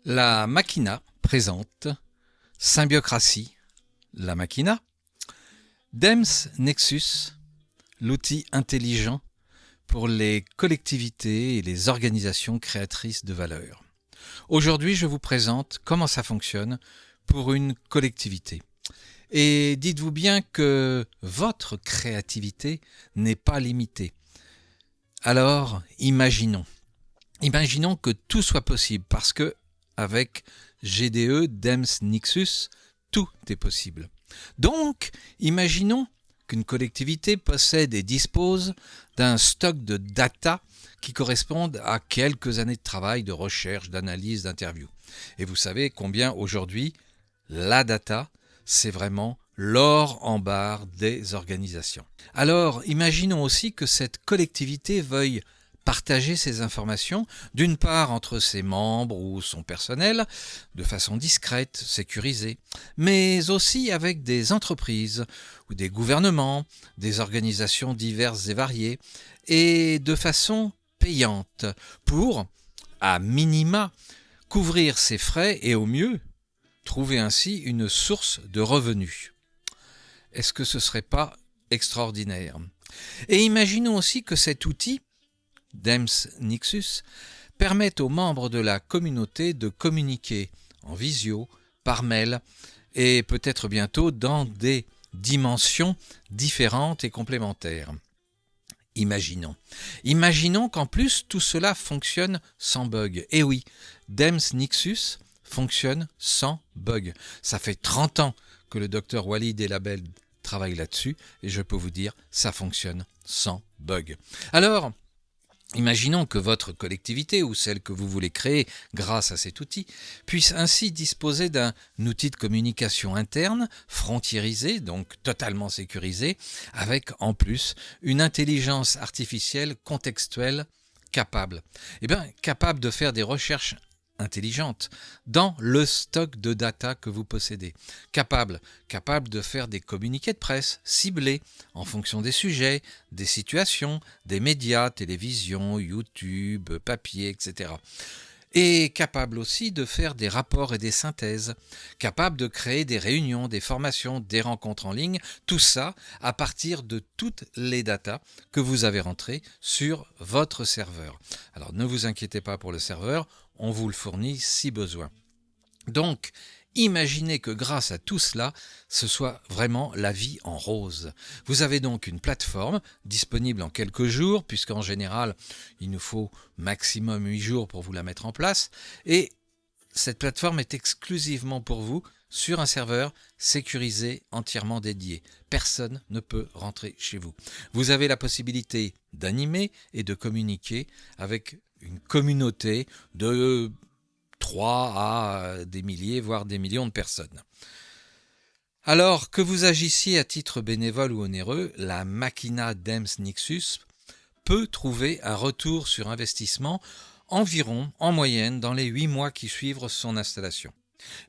La Machina présente Symbiocratie, la Machina, DEMS Nexus, l'outil intelligent pour les collectivités et les organisations créatrices de valeur. Aujourd'hui, je vous présente comment ça fonctionne pour une collectivité. Et dites-vous bien que votre créativité n'est pas limitée. Alors, imaginons que tout soit possible parce que avec GDE, DEMS, Nexus, tout est possible. Donc, imaginons qu'une collectivité possède et dispose d'un stock de data qui correspondent à quelques années de travail, de recherche, d'analyse, d'interview. Et vous savez combien aujourd'hui, la data, c'est vraiment l'or en barre des organisations. Alors, imaginons aussi que cette collectivité veuille partager ces informations, d'une part entre ses membres ou son personnel, de façon discrète, sécurisée, mais aussi avec des entreprises ou des gouvernements, des organisations diverses et variées, et de façon payante, pour, à minima, couvrir ses frais et au mieux, trouver ainsi une source de revenus. Est-ce que ce ne serait pas extraordinaire? Et imaginons aussi que cet outil DEMS Nexus permet aux membres de la communauté de communiquer en visio, par mail et peut-être bientôt dans des dimensions différentes et complémentaires. Imaginons qu'en plus tout cela fonctionne sans bug. Et oui, DEMS Nexus fonctionne sans bug. Ça fait 30 ans que le docteur Walid Elabed travaille là-dessus et je peux vous dire, ça fonctionne sans bug. Alors, imaginons que votre collectivité ou celle que vous voulez créer grâce à cet outil puisse ainsi disposer d'un outil de communication interne, frontiérisé, donc totalement sécurisé, avec en plus une intelligence artificielle contextuelle capable de faire des recherches intelligente dans le stock de data que vous possédez, capable de faire des communiqués de presse ciblés en fonction des sujets, des situations, des médias, télévision, YouTube, papier, etc. Et capable aussi de faire des rapports et des synthèses, capable de créer des réunions, des formations, des rencontres en ligne, tout ça à partir de toutes les datas que vous avez rentrées sur votre serveur. Alors ne vous inquiétez pas pour le serveur, on vous le fournit si besoin. Donc, imaginez que grâce à tout cela, ce soit vraiment la vie en rose. Vous avez donc une plateforme disponible en quelques jours, puisqu'en général, il nous faut maximum 8 jours pour vous la mettre en place. Et cette plateforme est exclusivement pour vous sur un serveur sécurisé, entièrement dédié. Personne ne peut rentrer chez vous. Vous avez la possibilité d'animer et de communiquer avec une communauté de 3 à des milliers, voire des millions de personnes. Alors que vous agissiez à titre bénévole ou onéreux, la Machina DEMS Nexus peut trouver un retour sur investissement environ, en moyenne, dans les 8 mois qui suivent son installation.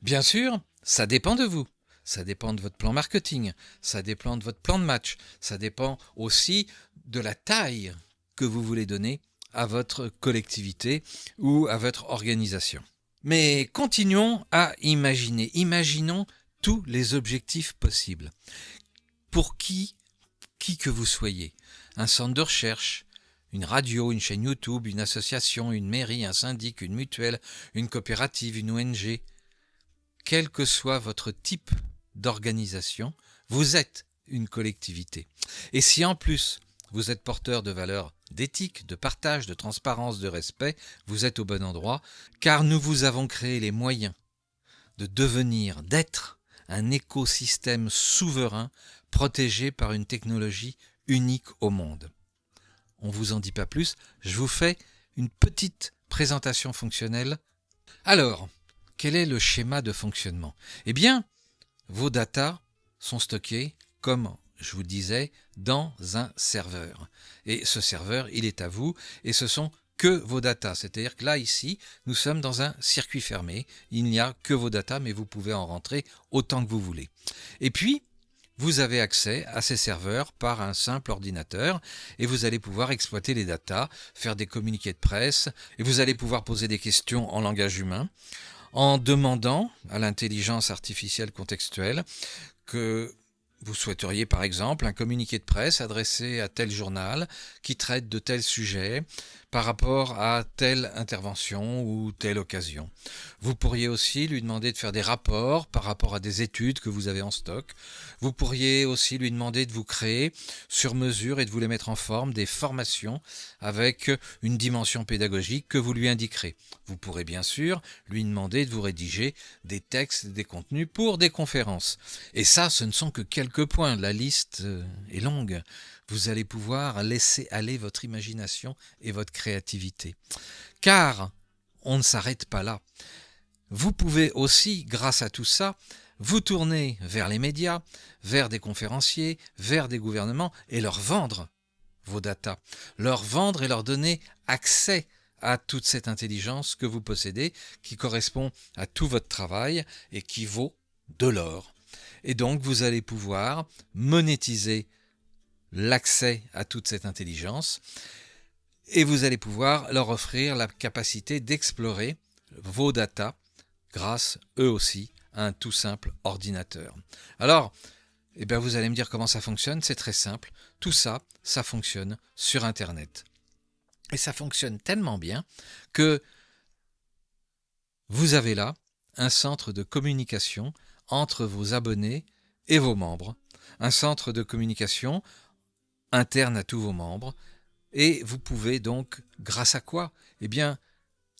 Bien sûr, ça dépend de vous. Ça dépend de votre plan marketing, ça dépend de votre plan de match, ça dépend aussi de la taille que vous voulez donner à votre collectivité ou à votre organisation. Mais continuons à imaginer. Imaginons tous les objectifs possibles. Pour qui que vous soyez, un centre de recherche, une radio, une chaîne YouTube, une association, une mairie, un syndic, une mutuelle, une coopérative, une ONG, quel que soit votre type d'organisation, vous êtes une collectivité. Et si en plus vous êtes porteur de valeurs d'éthique, de partage, de transparence, de respect, vous êtes au bon endroit, car nous vous avons créé les moyens de devenir, d'être un écosystème souverain, protégé par une technologie unique au monde. On ne vous en dit pas plus, je vous fais une petite présentation fonctionnelle. Alors, quel est le schéma de fonctionnement? Eh bien, vos datas sont stockées comme je vous disais, dans un serveur. Et ce serveur, il est à vous, et ce sont que vos datas. C'est-à-dire que là, ici, nous sommes dans un circuit fermé. Il n'y a que vos datas, mais vous pouvez en rentrer autant que vous voulez. Et puis, vous avez accès à ces serveurs par un simple ordinateur, et vous allez pouvoir exploiter les datas, faire des communiqués de presse, et vous allez pouvoir poser des questions en langage humain, en demandant à l'intelligence artificielle contextuelle que vous souhaiteriez par exemple un communiqué de presse adressé à tel journal qui traite de tel sujet par rapport à telle intervention ou telle occasion. Vous pourriez aussi lui demander de faire des rapports par rapport à des études que vous avez en stock. Vous pourriez aussi lui demander de vous créer sur mesure et de vous les mettre en forme des formations avec une dimension pédagogique que vous lui indiquerez. Vous pourrez bien sûr lui demander de vous rédiger des textes, des contenus pour des conférences. Et ça, ce ne sont que quelques points. La liste est longue. Vous allez pouvoir laisser aller votre imagination et votre créativité. Car on ne s'arrête pas là. Vous pouvez aussi, grâce à tout ça, vous tourner vers les médias, vers des conférenciers, vers des gouvernements et leur vendre vos datas. Leur vendre et leur donner accès à toute cette intelligence que vous possédez, qui correspond à tout votre travail et qui vaut de l'or. Et donc, vous allez pouvoir monétiser l'accès à toute cette intelligence et vous allez pouvoir leur offrir la capacité d'explorer vos datas grâce, eux aussi, à un tout simple ordinateur. Alors, vous allez me dire comment ça fonctionne. C'est très simple. Tout ça, ça fonctionne sur Internet. Et ça fonctionne tellement bien que vous avez là un centre de communication entre vos abonnés et vos membres. Un centre de communication interne à tous vos membres. Et vous pouvez donc, grâce à quoi?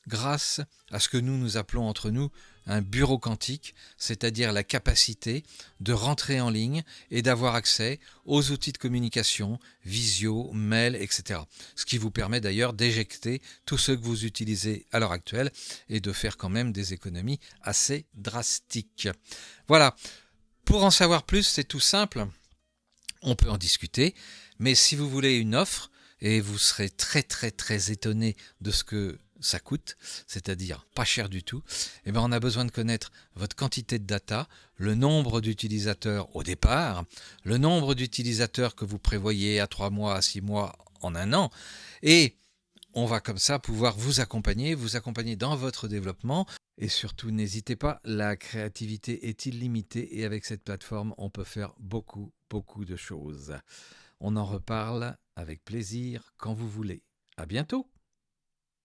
Grâce à ce que nous appelons entre nous un bureau quantique, c'est-à-dire la capacité de rentrer en ligne et d'avoir accès aux outils de communication, visio, mail, etc. Ce qui vous permet d'ailleurs d'éjecter tous ceux que vous utilisez à l'heure actuelle et de faire quand même des économies assez drastiques. Voilà. Pour en savoir plus, c'est tout simple. On peut en discuter, mais si vous voulez une offre, et vous serez très très très étonné de ce que ça coûte, c'est-à-dire pas cher du tout, on a besoin de connaître votre quantité de data, le nombre d'utilisateurs au départ, le nombre d'utilisateurs que vous prévoyez à 3 mois, à 6 mois, en un an, et on va comme ça pouvoir vous accompagner dans votre développement. Et surtout, n'hésitez pas, la créativité est illimitée et avec cette plateforme, on peut faire beaucoup, beaucoup de choses. On en reparle avec plaisir quand vous voulez. À bientôt!